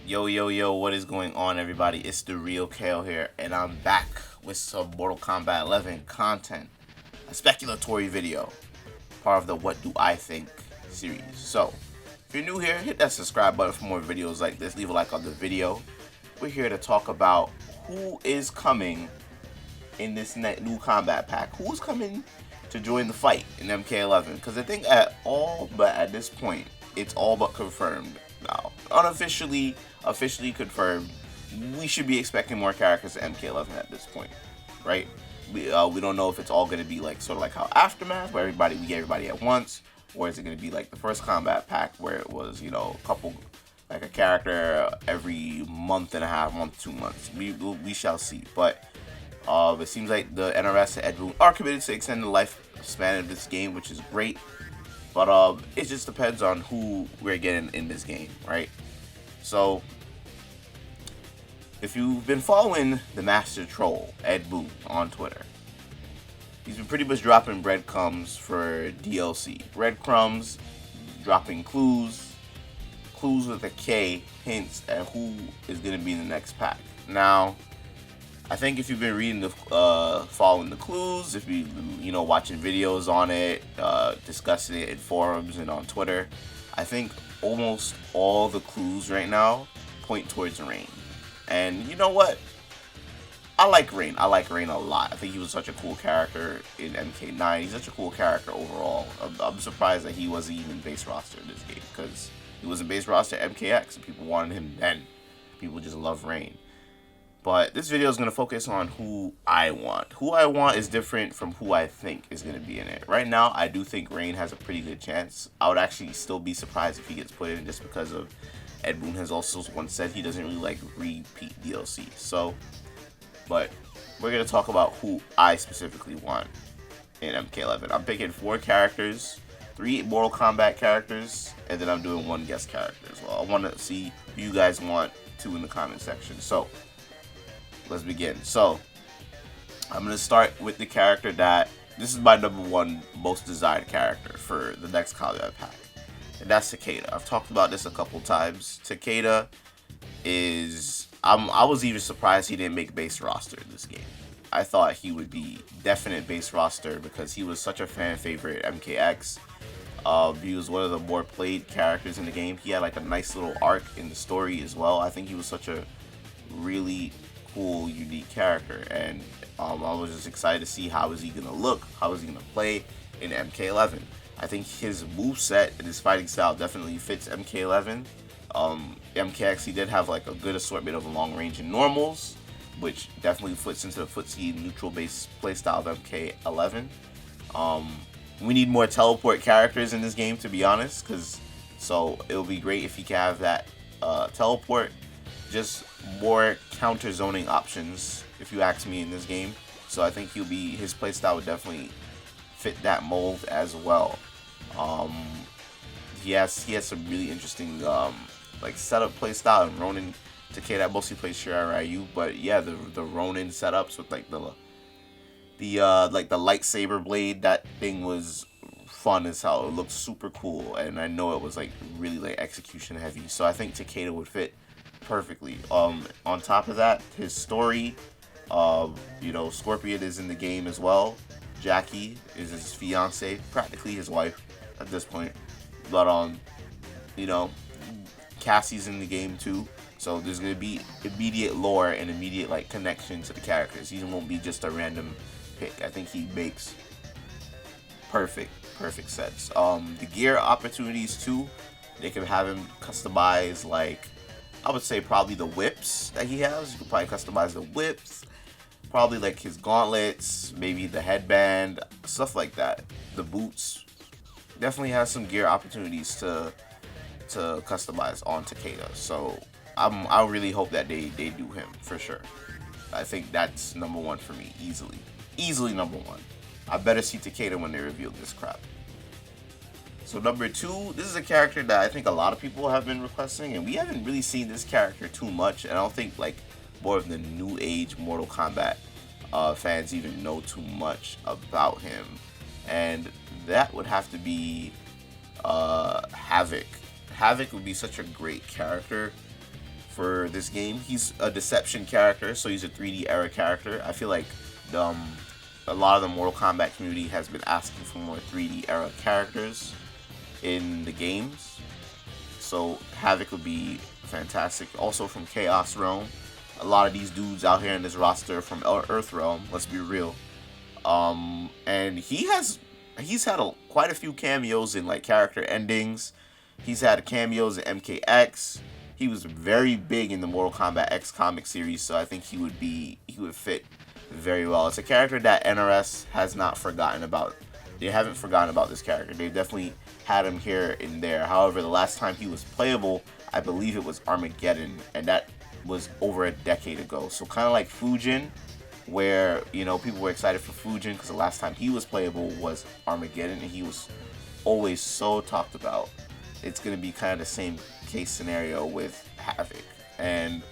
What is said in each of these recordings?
Yo, what is going on, everybody? It's theRealKaaayle here, and I'm back with some Mortal Kombat 11 content, a speculatory video, part of the What Do I Think series. So, if you're new here, hit that subscribe button for more videos like this, leave a like on the video. We're here to talk about who is coming in this new combat pack. Who's coming to join the fight in MK11? Because I think at this point, it's all but confirmed now. Unofficially, officially confirmed, we should be expecting more characters in MK11 at this point, right? We don't know if it's all going to be like sort of like how Aftermath, where we get everybody at once, or is it going to be like the first combat pack where it was, you know, a character every month and a half, 2 months. We shall see. But it seems like the NRS and Ed Boon are committed to extend the lifespan of this game, which is great. But it just depends on who we're getting in this game, right? So, if you've been following the Master Troll, Ed Boon, on Twitter, he's been pretty much dropping breadcrumbs for DLC. Breadcrumbs, dropping clues with a K, hints at who is going to be in the next pack. Now, I think if you've been reading following the clues, if you watching videos on it, discussing it in forums and on Twitter, I think almost all the clues right now point towards Rain. And you know what? I like Rain. I like Rain a lot. I think he was such a cool character in MK9. He's such a cool character overall. I'm surprised that he wasn't even base roster in this game, because he was a base roster MKX and people wanted him then. People just love Rain. But this video is going to focus on who I want. Who I want is different from who I think is going to be in it. Right now, I do think Rain has a pretty good chance. I would actually still be surprised if he gets put in, just because of Ed Boon has also once said he doesn't really like repeat DLC. So, but we're going to talk about who I specifically want in MK11. I'm picking 4 characters, 3 Mortal Kombat characters, and then I'm doing 1 guest character as well. I want to see who you guys want to in the comment section. So, let's begin. So, I'm going to start with the character that, this is my #1 most desired character for the next combat pack. And that's TAKEDA. I've talked about this a couple times. TAKEDA is, I was even surprised he didn't make base roster in this game. I thought he would be definite base roster because he was such a fan favorite MKX. He was one of the more played characters in the game. He had like a nice little arc in the story as well. I think he was such a really cool, unique character, and I was just excited to see how is he gonna look, how is he gonna play in MK11. I think his moveset and his fighting style definitely fits MK11. MKX, he did have like a good assortment of long range and normals, which definitely fits into the footsie neutral base playstyle of MK11. We need more teleport characters in this game, to be honest, so it'll be great if he can have that teleport. Just more counter zoning options, if you ask me, in this game. So I think his playstyle would definitely fit that mold as well. He has some really interesting like setup playstyle, and Ronin TAKEDA mostly plays Shirai Ryu, but yeah, the Ronin setups with like the lightsaber blade, that thing was fun as hell. It looked super cool, and I know it was like really like execution heavy. So I think TAKEDA would fit perfectly. On top of that, his story, Scorpion is in the game as well. Jackie is his fiance, practically his wife at this point. But Cassie's in the game too. So there's gonna be immediate lore and immediate like connection to the characters. He won't be just a random pick. I think he makes perfect sense. The gear opportunities too, they can have him customize, like, I would say probably the whips that he has. You could probably customize the whips, probably like his gauntlets, maybe the headband, stuff like that. The boots definitely has some gear opportunities to customize on TAKEDA. So I really hope that they do him for sure. I think that's #1 for me, easily #1. I better see TAKEDA when they reveal this crap. So #2, this is a character that I think a lot of people have been requesting, and we haven't really seen this character too much, and I don't think like more of the new age Mortal Kombat fans even know too much about him, and that would have to be HAVIK. HAVIK would be such a great character for this game. He's a deception character, so he's a 3D era character. I feel like a lot of the Mortal Kombat community has been asking for more 3D era characters in the games. So HAVIK would be fantastic. Also from Chaos Realm. A lot of these dudes out here in this roster from Earth Realm, let's be real. And he's had quite a few cameos in like character endings. He's had cameos in MKX. He was very big in the Mortal Kombat X comic series, so I think he would fit very well. It's a character that NRS has not forgotten about. They haven't forgotten about this character. They definitely had him here and there. However, the last time he was playable, I believe it was Armageddon, and that was over a decade ago. So kind of like Fujin, where, you know, people were excited for Fujin because the last time he was playable was Armageddon, and he was always so talked about. It's going to be kind of the same case scenario with HAVIK. And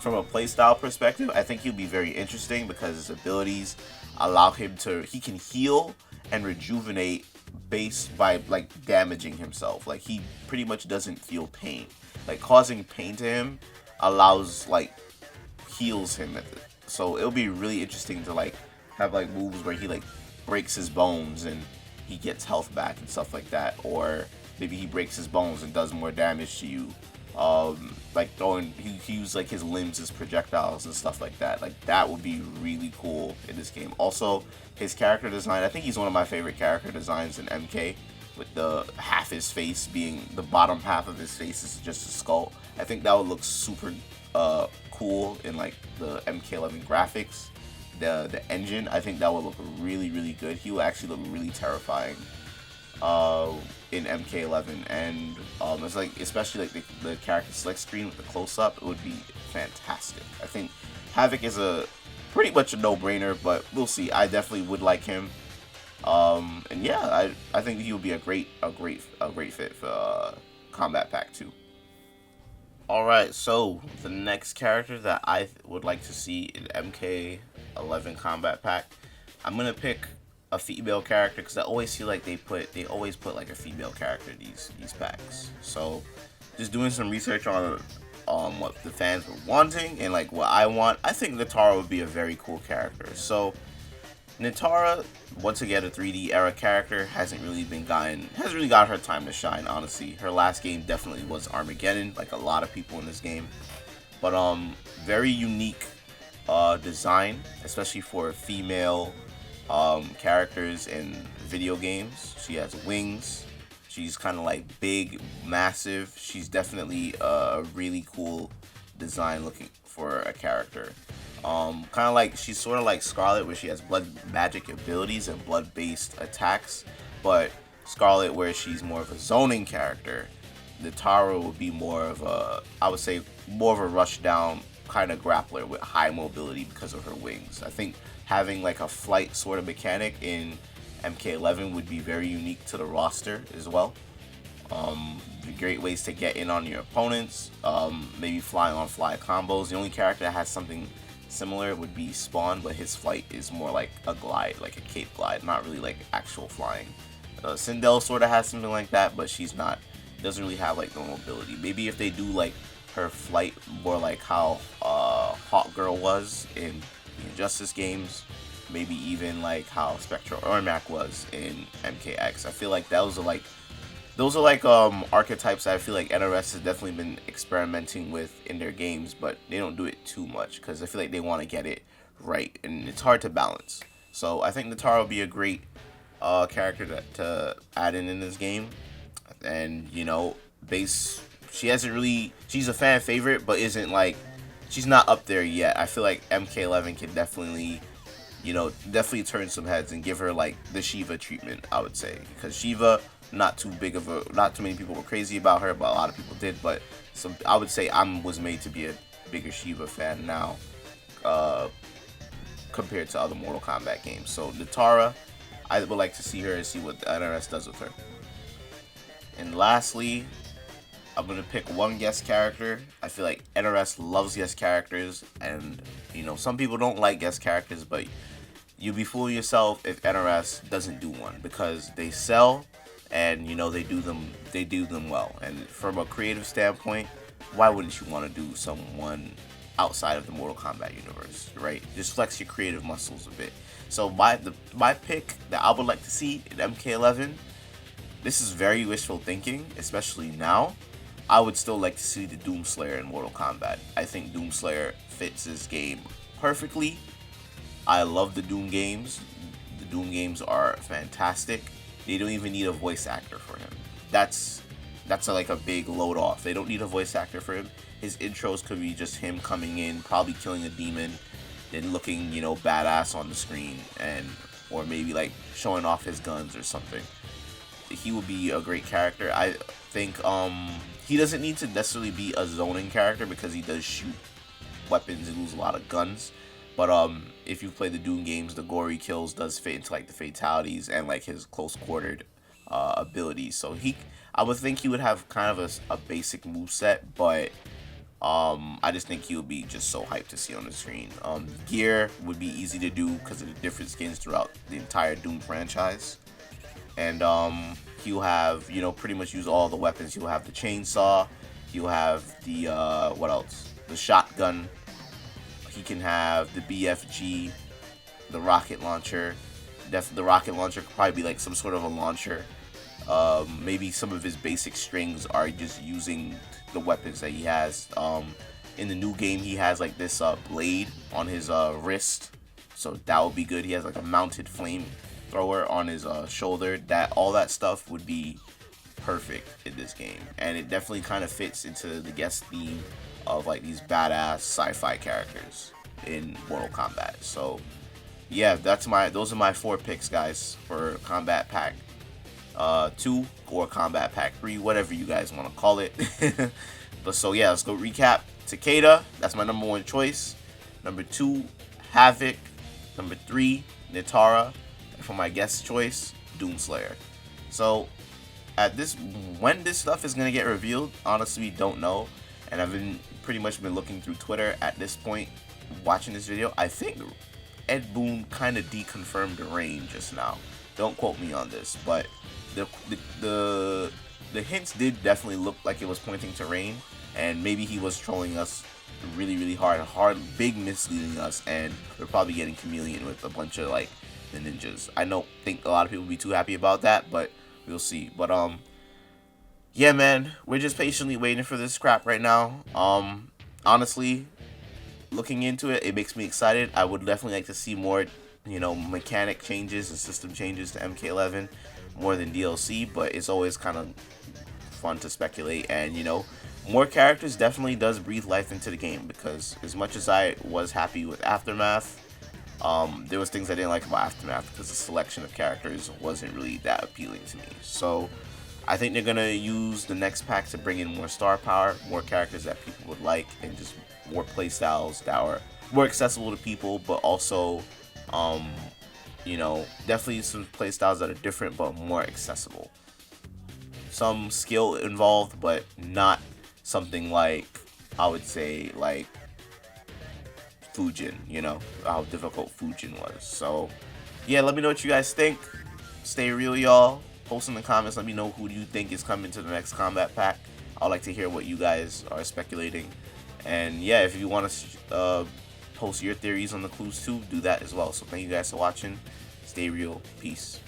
from a playstyle perspective, I think he'll be very interesting because his abilities allow him to, he can heal and rejuvenate based by like damaging himself. Like he pretty much doesn't feel pain. Like causing pain to him allows, like, heals him. So it'll be really interesting to like have like moves where he like breaks his bones and he gets health back and stuff like that, or maybe he breaks his bones and does more damage to you. Like throwing, he used like his limbs as projectiles and stuff like that. Like that would be really cool in this game. Also, his character design, I think he's one of my favorite character designs in MK, with the half his face being, the bottom half of his face is just a skull. I think that would look super cool in like the MK11 graphics. The engine, I think that would look really, really good. He will actually look really terrifying in MK11, and it's like, especially like the character select screen with the close-up, it would be fantastic. I think HAVIK is a pretty much a no-brainer, but we'll see. I definitely would like him, and yeah, I think he would be a great fit for Kombat PacK 2. Alright, so the next character that I would like to see in MK11 Kombat PacK, I'm gonna pick a female character because I always feel like they always put like a female character in these packs. So just doing some research on what the fans were wanting and like what I want, I think NITARA would be a very cool character. So NITARA, once again, a 3D era character, hasn't really got her time to shine, honestly. Her last game definitely was Armageddon, like a lot of people in this game. But very unique design, especially for female characters in video games. She has wings. She's kind of like big, massive. She's definitely a really cool design looking for a character. Kind of like, she's sort of like Scarlet, where she has blood magic abilities and blood-based attacks, but Scarlet, where she's more of a zoning character, NITARA would be more of a, I would say, more of a rush down kind of grappler with high mobility because of her wings. I think having like a flight sort of mechanic in MK11 would be very unique to the roster as well. Great ways to get in on your opponents, maybe flying on fly combos. The only character that has something similar would be Spawn, but his flight is more like a glide, like a cape glide, not really like actual flying. Sindel sort of has something like that, but she's not, doesn't really have like the mobility. Maybe if they do like her flight more like how Hawk Girl was in the Injustice games, maybe even like how Spectral Ermac was in MKX. I feel like those are like archetypes that I feel like NRS has definitely been experimenting with in their games, but they don't do it too much because I feel like they want to get it right, and it's hard to balance. So I think NITARA will be a great character to add in this game, and you know, she's a fan favorite, but isn't like, she's not up there yet. I feel like MK11 can definitely, you know, definitely turn some heads and give her like the Shiva treatment, I would say, because Shiva, not too many people were crazy about her, but a lot of people did. But so I would say was made to be a bigger Shiva fan now, compared to other Mortal Kombat games. So NITARA, I would like to see her and see what the NRS does with her. And lastly, I'm gonna pick one guest character. I feel like NRS loves guest characters, and you know, some people don't like guest characters, but you'll be fooling yourself if NRS doesn't do one, because they sell, and you know, they do them well. And from a creative standpoint, why wouldn't you want to do someone outside of the Mortal Kombat universe, right? Just flex your creative muscles a bit. So my pick that I would like to see in MK11, this is very wishful thinking, especially now. I would still like to see the Doomslayer in Mortal Kombat. I think Doomslayer fits this game perfectly. I love the Doom games. The Doom games are fantastic. They don't even need a voice actor for him. That's like a big load off. They don't need a voice actor for him. His intros could be just him coming in, probably killing a demon, then looking, you know, badass on the screen, and or maybe like showing off his guns or something. He would be a great character. I think he doesn't need to necessarily be a zoning character because he does shoot weapons and lose a lot of guns. But if you play the Doom games, the gory kills does fit into like the fatalities and like his close quartered abilities. So I would think he would have kind of a basic moveset, but I just think he would be just so hyped to see on the screen. Gear would be easy to do because of the different skins throughout the entire Doom franchise. And he'll have, you know, pretty much use all the weapons. He'll have the chainsaw. He'll have the, what else? The shotgun. He can have the BFG, the rocket launcher. The rocket launcher could probably be like some sort of a launcher. Maybe some of his basic strings are just using the weapons that he has. In the new game, he has like this blade on his wrist, so that would be good. He has like a mounted flamethrower on his shoulder. All that stuff would be perfect in this game, and it definitely kind of fits into the guest theme of like these badass sci-fi characters in Mortal Kombat. So yeah, those are my 4 picks, guys, for Kombat Pack 2 or Kombat Pack 3, whatever you guys want to call it. But so yeah, let's go recap. TAKEDA, that's my number 1 choice. Number 2, HAVIK. Number 3, NITARA. And for my guest choice, Doomslayer. So when this stuff is gonna get revealed, honestly, don't know. And I've pretty much been looking through Twitter at this point, watching this video. I think Ed Boon kind of deconfirmed the rain just now. Don't quote me on this, but the hints did definitely look like it was pointing to rain, and maybe he was trolling us really hard, big misleading us, and we're probably getting Chameleon with a bunch of like the ninjas. I don't think a lot of people will be too happy about that, but we'll see. But yeah, man, we're just patiently waiting for this crap right now. Honestly, looking into it, it makes me excited. I would definitely like to see more, you know, mechanic changes and system changes to MK11 more than DLC, but it's always kind of fun to speculate. And, you know, more characters definitely does breathe life into the game, because as much as I was happy with Aftermath, there was things I didn't like about Aftermath because the selection of characters wasn't really that appealing to me. So I think they're gonna use the next pack to bring in more star power, more characters that people would like, and just more playstyles that are more accessible to people, but also, you know, definitely some playstyles that are different but more accessible. Some skill involved, but not something like, I would say, like Fujin, you know, how difficult Fujin was. So yeah, let me know what you guys think. Stay real, y'all. Post in the comments, let me know who you think is coming to the next Kombat Pack. I'd like to hear what you guys are speculating. And yeah, if you want to post your theories on the clues too, do that as well. So thank you guys for watching. Stay real. Peace.